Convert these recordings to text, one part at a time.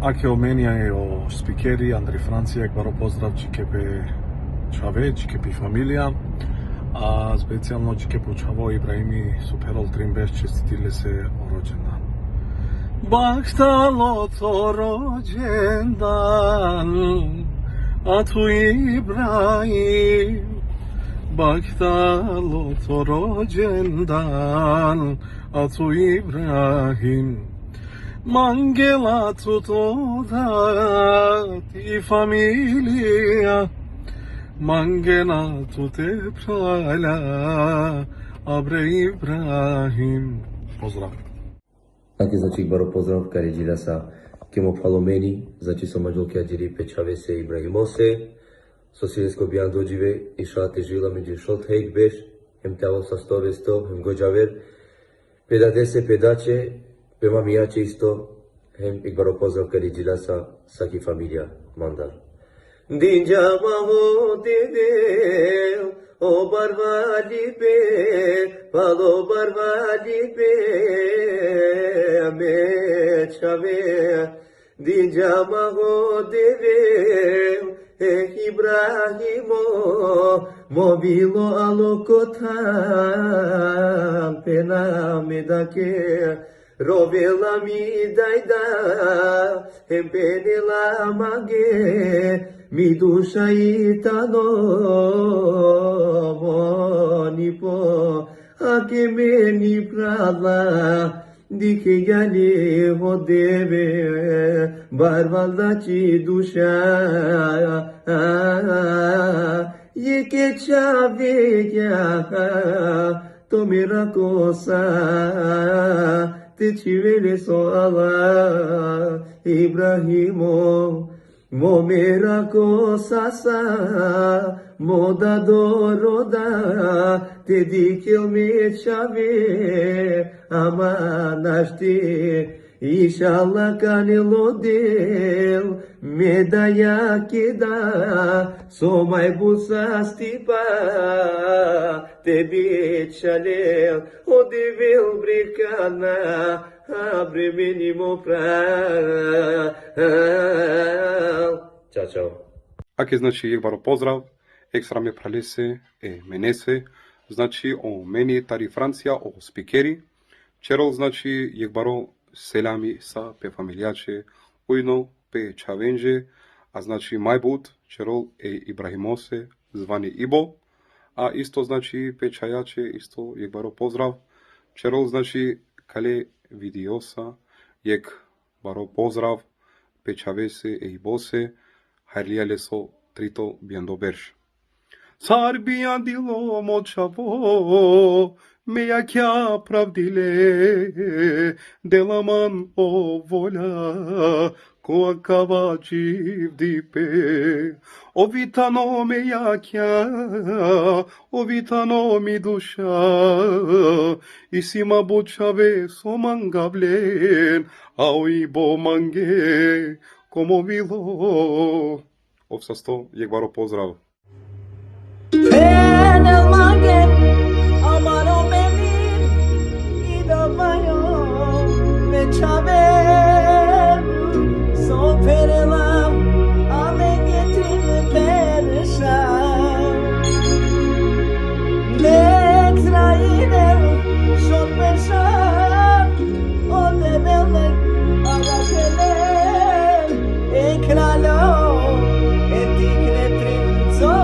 Anche Omenia e o Spikeri, Andri Francija, Ekvaro pozdrav Čikepe Čave, Čikepi familija, a specijalno Čikepu Čavo Ibrahimi Superol Trimbeš čestitili se o rođendan. Bahtalo to rođendan, a tu Ibrahim. Bahtalo to rođendan, a tu Ibrahim. Mangela tutoda ti familia, Mangela tute prala, Abre Ibrahim. Pozdrav. Anche znači baro pozdrav care gira sa Kemo Palomeni, znači so majolke adiri pe Chavese Ibrahimose, Sosilesko bian dojive i shate jila me shot heik besh, hem tavo sa stovesto, hem gojaver, pedadese pedace, pe mamiace isto, hem ik baro pozdrav care gira sa Saki familia mandar. Dinja mamo dedeu, o barvali pe, palo barvali pe, me chave, dinja mamo dedeu, Ibrahimo, mobilo alokotan, pena me dake, rovela mi daida, empenela mage, mi dusha itano, monipo, ake meni prala, dike gali hodeve, barvaldaci dusha, yeke chaveya, to miracosa, te chivele so Allah, Ibrahimo, mo miracosa sa, moda doroda, te dikil me chave, amanashti, İnşallah kanilo del, medaya keda, somai busa stipa, te bichalel, o devil bricana, abre minimo pra. Ćao, čao. Aki znači Ekvaro pozdrav, ekstra me pralese e menese, znači o meni tari Francija, o Spikeri, Čerol znači Ekvaro selami sa pe familijače ujno pe čavenže, a znači majbut Čerol e Ibrahimose zvani Ibo, a isto znači pe čajače isto Ekvaro pozdrav. Čerol znači kale vidiosa jek baro pozdrav pe čavese e Ibose, harlijale so trito biendo berš. Car biandilo močavo, meja kja pravdile, delaman o vola, ko akava dipe. O vitano meja kja, o vitano mi duša, i sima bučave so mangavlen, a oi bo mange, komo vilo. Ovsasto, Ekvaro pozdrav. En el magen, amaro menir, i davayo, me chaver, so perelam, ame getrin perişa. Nekrainem, şot perşan, o demelek, arakeler, ekralo, etikne trinzo.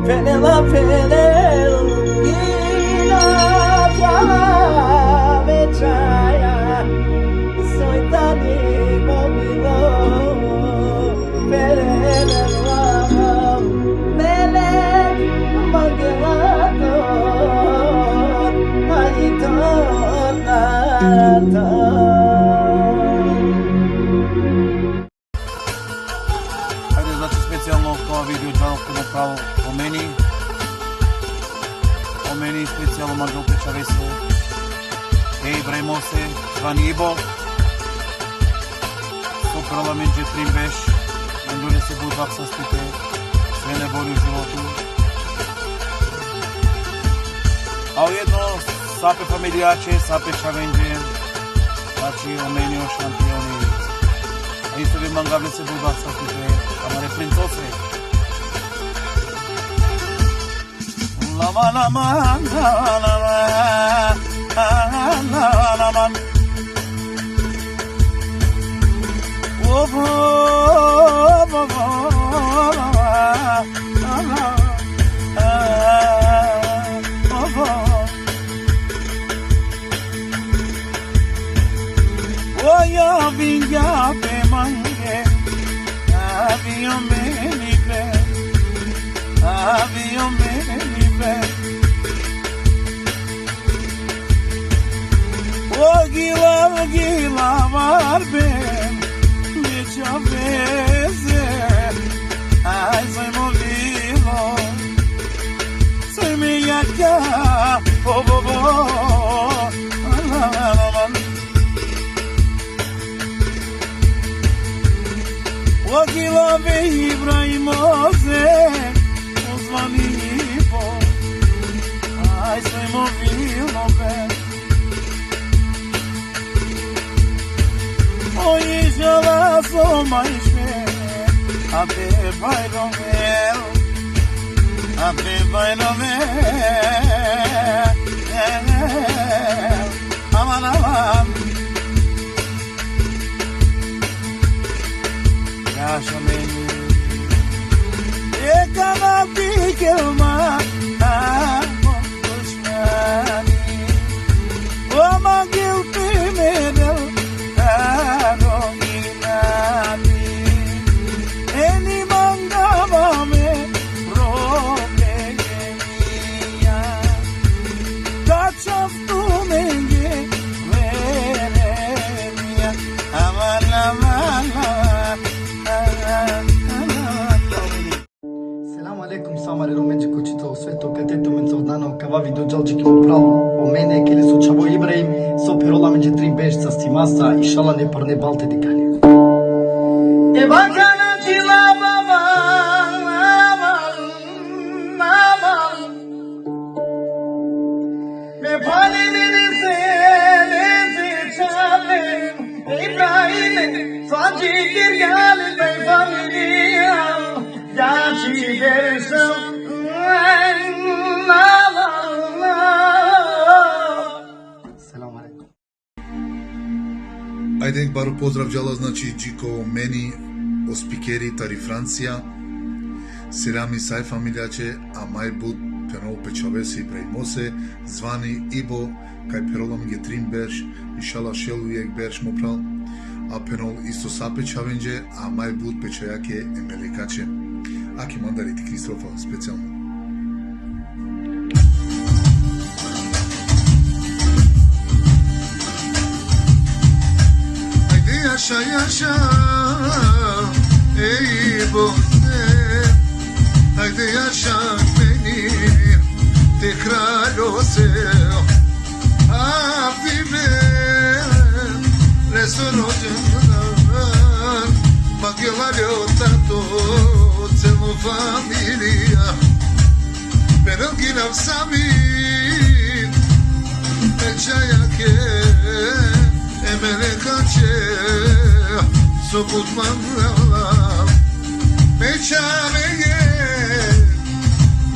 Penela penel gina trave chaya soy tani mobilo penela melek magelato aiton ata. Ajde, znači specijalno kao video džanov Mopral Omeni specijalno Magdal Pečavese, Ibrahimose, Zvani Ibo, Soprala Menđe Trimbeš, Mendule se budvak saspite, sve najbolje u životu. A ujedno sape familijače, sape čavenđe, znači Omenio šampioni. A isto bi mangable se budvak saspite, amare princose. Laman, laman, laman, laman, laman. Oh, oh, oh, oh, ya vinga pe mange, avion menibe, avion menibe. O gila var ben, Pečavese, ai soy movido, soy mi yaca, oh, oh, oh, o gila ve Ibrahimose, Zvani Ibo, ai soy movido, o inşallah solmayış be, Happy Bayramel, Happy Bayramel, aman aman. Yaşa beni, ekana fikirma, konuşmani, ama gültümedel, Selam aleyküm, samare romenci kućito, sve to kateto menco dano, kava video džalđiki popravo, o mene, keli su čavo Ibrahim, so perola međe tri bežca stimasa, i šala ne parne balte dikali. E bakana tila baba, me pani miri se çave, İbrahim, sanki girgali bey familia, yaci versin, Selam aleyküm. Ajde, baru pozdrav džala, znači Džiko meni, ospikeri Tari Francija, Sirami Saj familjače, a maj bud penol Pečavese Ibrahimose, Zvani Ibo, kaj perolam ge trim berš, inšala šelu jek berš mopral, a penol isto sape čavenđe, a maj bud pečajake emelikače. Aki mandariti Kristrofa specijalno. Yaşa ey bose, haydi yaşa beni tekrar olse, abime restoranından bagyolar yotato celu familia, pero ginav sami pečajake emelekače. Soput mandala, Pečavese,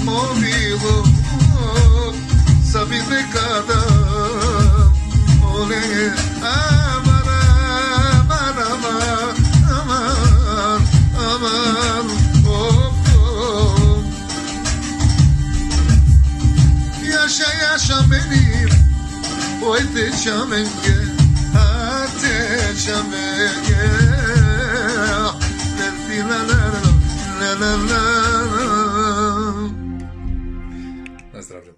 movilo, sabite kada, ole, aman, aman, aman, aman, oh, oh. Yaşa benim, oy Pečavese. Na zdravlje.